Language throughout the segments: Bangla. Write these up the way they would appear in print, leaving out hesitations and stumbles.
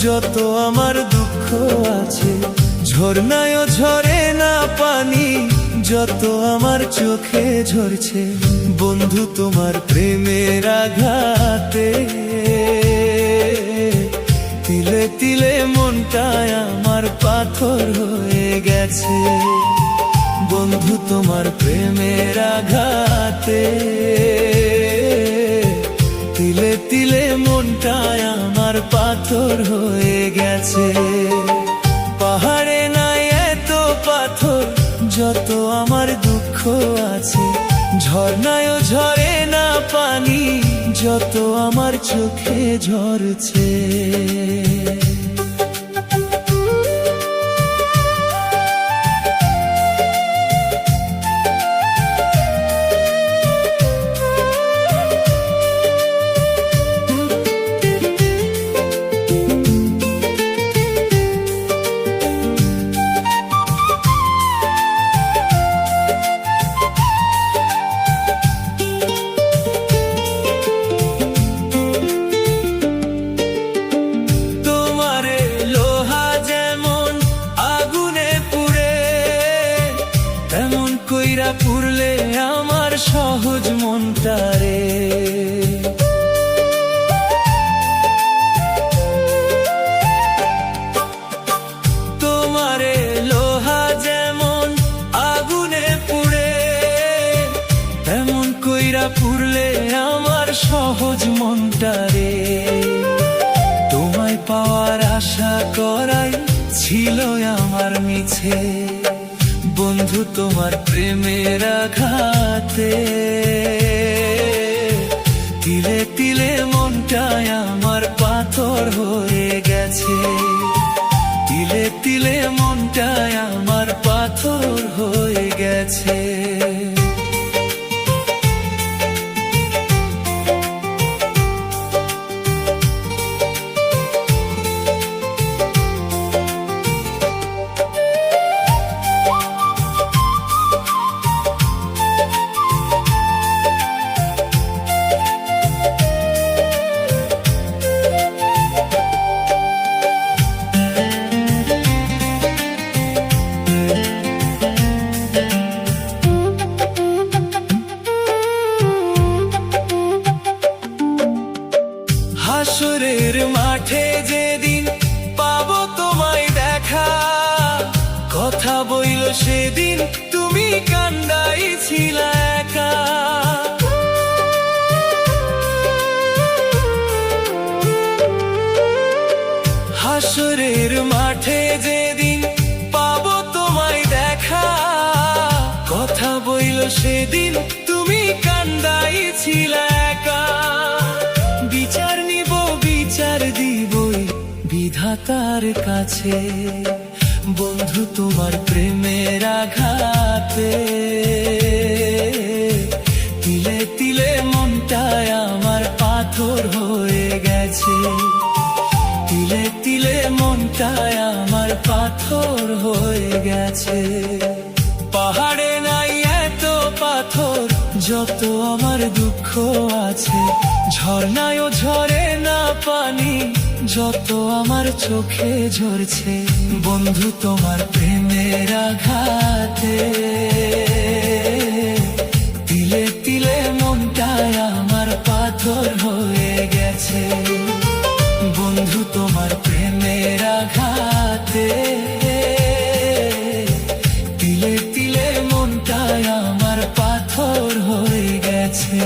যত আমার দুঃখ আছে, ঝরনায়ও ঝরে না পানি, যত আমার চোখে ঝরছে বন্ধু তোমার প্রেমের আঘাতে। তিলে তিলে মনটায় আমার পাথর হয়ে গেছে বন্ধু তোমার প্রেমের আঘাতে। তিলে তিলে মনটায় আমার পাথর হয়ে গেছে। পাহাড়ে নাই এত পাথর, যত আমার দুঃখ আছে, ঝরনায়ও ঝরে না পানি, যত আমার চোখে ঝরছে। কইরা পুরলে আমার সহজ মনটারে, তোমারে লোহা যেমন আগুনে পুড়ে, তেমন কইরা পুরলে আমার সহজ মনটারে। তোমায় পাওয়ার আশা করাই ছিল আমার মিছে বন্ধু তোমার প্রেমের আঘাতে। তিলে তিলে মনটায় আমার পাথর হয়ে গেছে, তিলে তিলে মনটায় আমার পাথর হয়ে গেছে। হাসরের মাঠে যেদিন পাবো তোমায় দেখা, কথা বইল সেদিন তুমি কান্দাইছিলা একা। হাসরের মাঠে যেদিন পাবো তোমায় দেখা, কথা বইল সেদিন তুমি কান্দাইছিলা একা। বিচার নিব বিচার দিবই বিধাতার কাছে বন্ধু তোমার প্রেমের আঘাতে। তিলে তিলে মনটায় আমার পাথর হয়ে গেছে, তিলে তিলে মনটায় আমার পাথর হয়ে গেছে। পাহাড়ে নাই এত পাথর, যত আমার দুঃখ আছে, ঝরনায়ও ঝরে না পানি, যত আমার চোখে ঝরছে বন্ধু তোমার প্রেমের আঘাতে। তিলে তিলে মনটায় আমার পাথর হয়ে গেছে বন্ধু তোমার প্রেমের আঘাতে। তিলে তিলে মনটায় আমার পাথর হয়ে গেছে।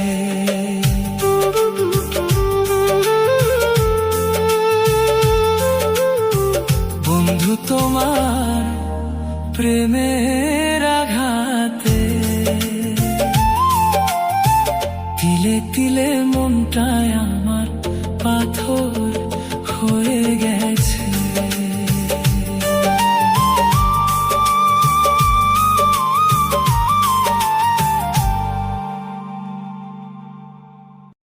বন্ধু তোমার প্রেমের আঘাতে, তিলে তিলে মনটায় আমার